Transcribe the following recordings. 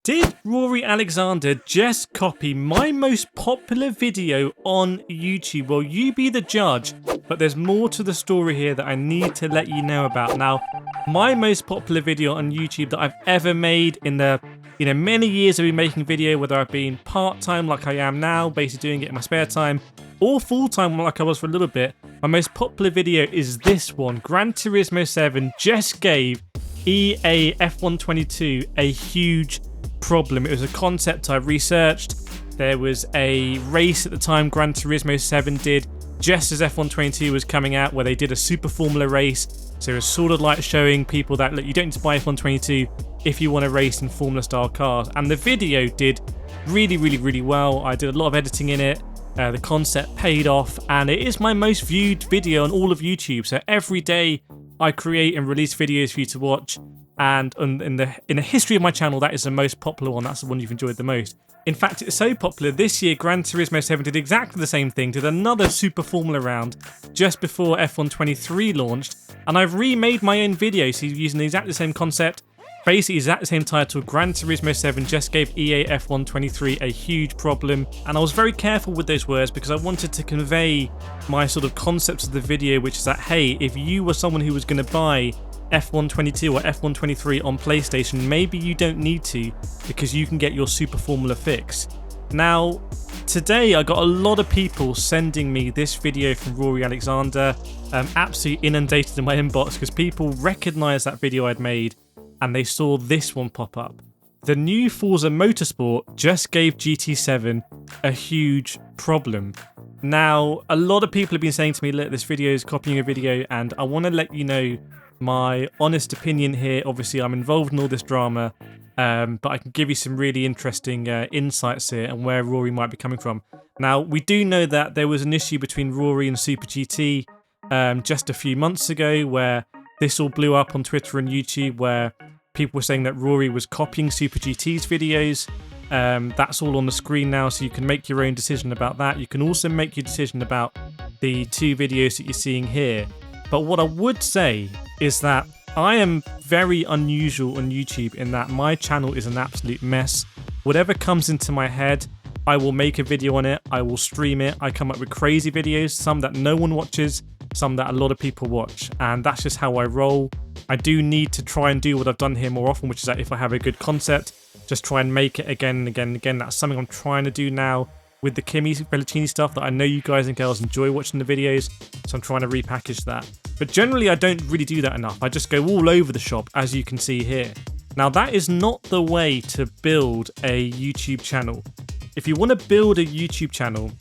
Did Rory Alexander just copy my most popular video on YouTube? Well, you be the judge, but there's more to the story here that I need to let you know about. Now, my most popular video on YouTube that I've ever made in the many years I've been making video, whether I've been part-time like I am now, basically doing it in my spare time, or full-time like I was for a little bit, my most popular video is this one. Gran Turismo 7 just gave EA F122 a huge problem. It was a concept I researched. There was a race at the time Gran Turismo 7 did just as F122 was coming out, where they did a Super Formula race. So it was sort of like showing people that, look, you don't need to buy F122 if you want to race in Formula style cars. And the video did really well. I did a lot of editing in it. The concept paid off, and it is my most viewed video on all of YouTube. So every day I create and release videos for you to watch, and in the history of my channel, that is the most popular one. That's the one you've enjoyed the most. In fact, it's so popular, this year Gran Turismo 7 did exactly the same thing, did another Super Formula round just before F123 launched, and I've remade my own video, so using exactly the same concept, basically exactly the same title. Gran Turismo 7 just gave EA F123 a huge problem, and I was very careful with those words because I wanted to convey my sort of concepts of the video, which is that, hey, if you were someone who was going to buy F122 or F123 on PlayStation, maybe you don't need to, because you can get your Super Formula fix. Now, today I got a lot of people sending me this video from Rory Alexander, absolutely inundated in my inbox because people recognised that video I'd made and they saw this one pop up. The new Forza Motorsport just gave GT7 a huge problem. Now, a lot of people have been saying to me, look, this video is copying a video, and I want to let you know my honest opinion here. Obviously, I'm involved in all this drama, but I can give you some really interesting insights here and where Rory might be coming from. Now, we do know that there was an issue between Rory and Super GT just a few months ago, where this all blew up on Twitter and YouTube, where people were saying that Rory was copying Super GT's videos. That's all on the screen now, so you can make your own decision about that. You can also make your decision about the two videos that you're seeing here. But what I would say is that I am very unusual on YouTube in that my channel is an absolute mess. Whatever comes into my head, I will make a video on it, I will stream it, I come up with crazy videos, some that no one watches, some that a lot of people watch, and that's just how I roll. I do need to try and do what I've done here more often, which is that if I have a good concept, just try and make it again and again and again. That's something I'm trying to do now with the Kimi Bellicini stuff that I know you guys and girls enjoy watching the videos, so I'm trying to repackage that. But generally I don't really do that enough. I just go all over the shop, as you can see here. Now, that is not the way to build a YouTube channel. If you want to build a YouTube channel,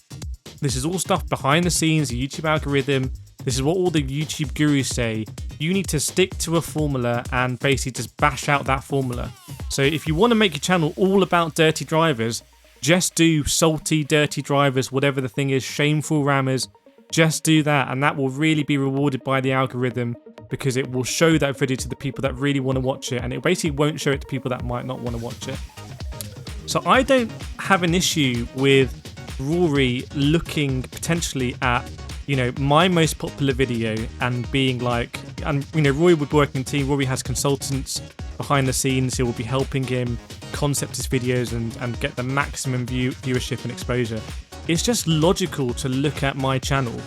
this is all stuff behind the scenes, the YouTube algorithm. This is what all the YouTube gurus say. You need to stick to a formula and basically just bash out that formula. So if you want to make your channel all about dirty drivers, just do salty, dirty drivers, whatever the thing is, shameful rammers. Just do that, and that will really be rewarded by the algorithm, because it will show that video to the people that really want to watch it, and it basically won't show it to people that might not want to watch it. So I don't have an issue with Rory looking potentially at, my most popular video and being like, and Rory would work in a team. Rory has consultants behind the scenes who will be helping him concept his videos and get the maximum viewership and exposure. It's just logical to look at my channel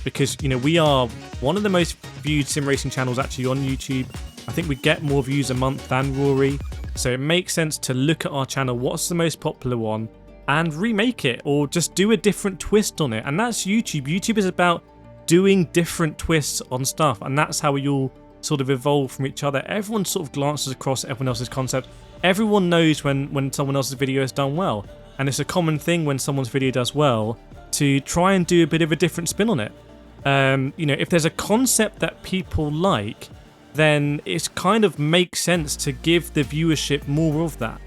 because we are one of the most viewed sim racing channels actually on YouTube. I think we get more views a month than Rory, so it makes sense to look at our channel, what's the most popular one, and remake it, or just do a different twist on it. And that's YouTube. YouTube is about doing different twists on stuff, and that's how we all sort of evolve from each other. Everyone sort of glances across everyone else's concept. Everyone knows when someone else's video has done well, and it's a common thing when someone's video does well to try and do a bit of a different spin on it. If there's a concept that people like, then it kind of makes sense to give the viewership more of that.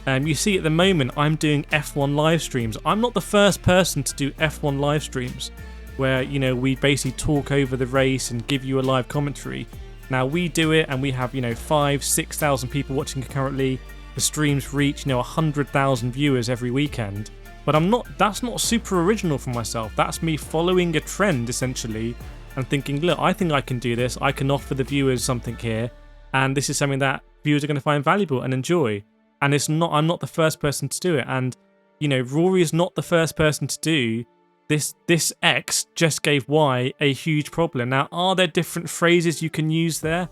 You see, at the moment, I'm doing F1 live streams. I'm not the first person to do F1 live streams where, we basically talk over the race and give you a live commentary. Now, we do it and we have, 5,000-6,000 people watching currently. The streams reach, 100,000 viewers every weekend. But that's not super original for myself. That's me following a trend, essentially, and thinking, look, I think I can do this. I can offer the viewers something here. And this is something that viewers are going to find valuable and enjoy. And I'm not the first person to do it. And, you know, Rory is not the first person to do this X just gave Y a huge problem. Now, are there different phrases you can use there?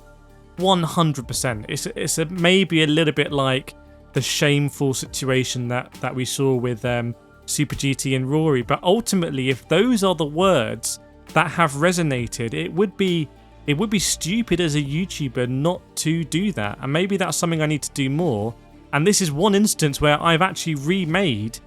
100%. It's maybe a little bit like the shameful situation that we saw with Super GT and Rory. But ultimately, if those are the words that have resonated, it would be stupid as a YouTuber not to do that. And maybe that's something I need to do more. And this is one instance where I've actually remade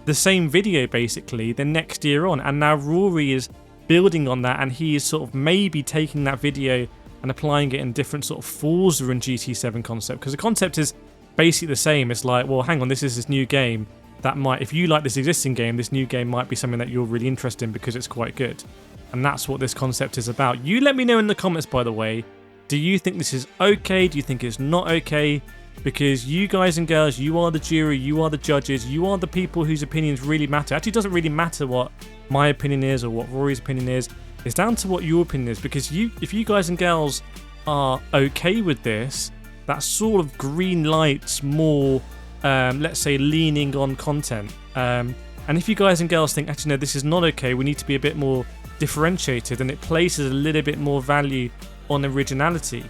the same video basically the next year on. And now Rory is building on that, and he is sort of maybe taking that video and applying it in different sort of Forza and GT7 concept. Because the concept is basically the same. It's like, well, hang on, this is this new game that might, if you like this existing game, this new game might be something that you're really interested in because it's quite good. And that's what this concept is about. You let me know in the comments, by the way, do you think this is okay? Do you think it's not okay? Because you guys and girls, you are the jury, you are the judges, you are the people whose opinions really matter. Actually, it doesn't really matter what my opinion is or what Rory's opinion is. It's down to what your opinion is. Because if you guys and girls are okay with this, that sort of green lights more, let's say, leaning on content. And if you guys and girls think, actually, no, this is not okay, we need to be a bit more differentiated, and it places a little bit more value on originality.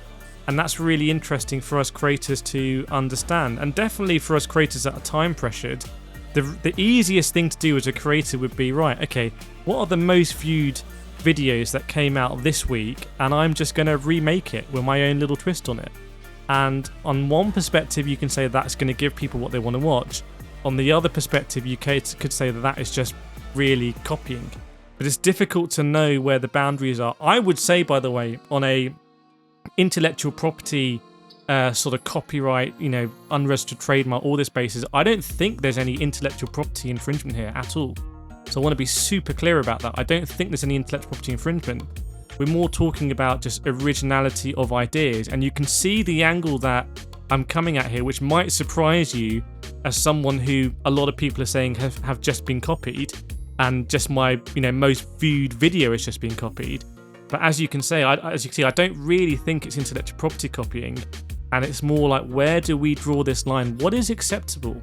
And that's really interesting for us creators to understand. And definitely for us creators that are time pressured, the easiest thing to do as a creator would be, right, okay, what are the most viewed videos that came out this week? And I'm just going to remake it with my own little twist on it. And on one perspective, you can say that's going to give people what they want to watch. On the other perspective, you could say that is just really copying. But it's difficult to know where the boundaries are. I would say, by the way, on a intellectual property sort of copyright, you know, unregistered trademark, all this basis, I don't think there's any intellectual property infringement here at all. So I want to be super clear about that. I don't think there's any intellectual property infringement. We're more talking about just originality of ideas, and you can see the angle that I'm coming at here, which might surprise you as someone who a lot of people are saying have just been copied, and just my, you know, most viewed video has just been copied. But as you can see, I don't really think it's intellectual property copying, and it's more like, where do we draw this line? What is acceptable?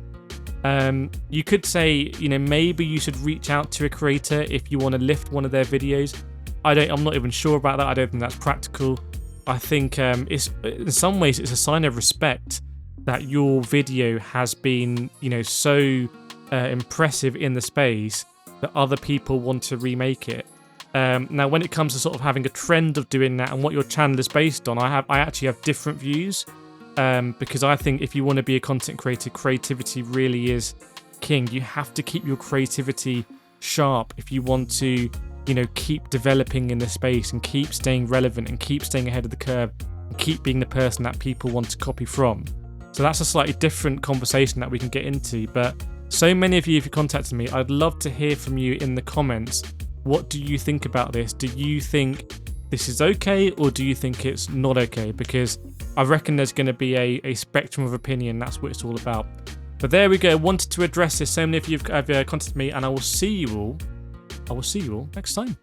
You could say, you know, maybe you should reach out to a creator if you want to lift one of their videos. I'm not even sure about that. I don't think that's practical. I think it's, in some ways, it's a sign of respect that your video has been, you know, so impressive in the space that other people want to remake it. Now, when it comes to sort of having a trend of doing that and what your channel is based on, I actually have different views, because I think if you want to be a content creator, creativity really is king. You have to keep your creativity sharp if you want to, you know, keep developing in the space and keep staying relevant and keep staying ahead of the curve and keep being the person that people want to copy from. So that's a slightly different conversation that we can get into. But so many of you, if you contacted me, I'd love to hear from you in the comments. What do you think about this? Do you think this is okay, or do you think it's not okay? Because I reckon there's going to be a spectrum of opinion. That's what it's all about. But there we go. Wanted to address this. So many of you have contacted me, and I will see you all next time.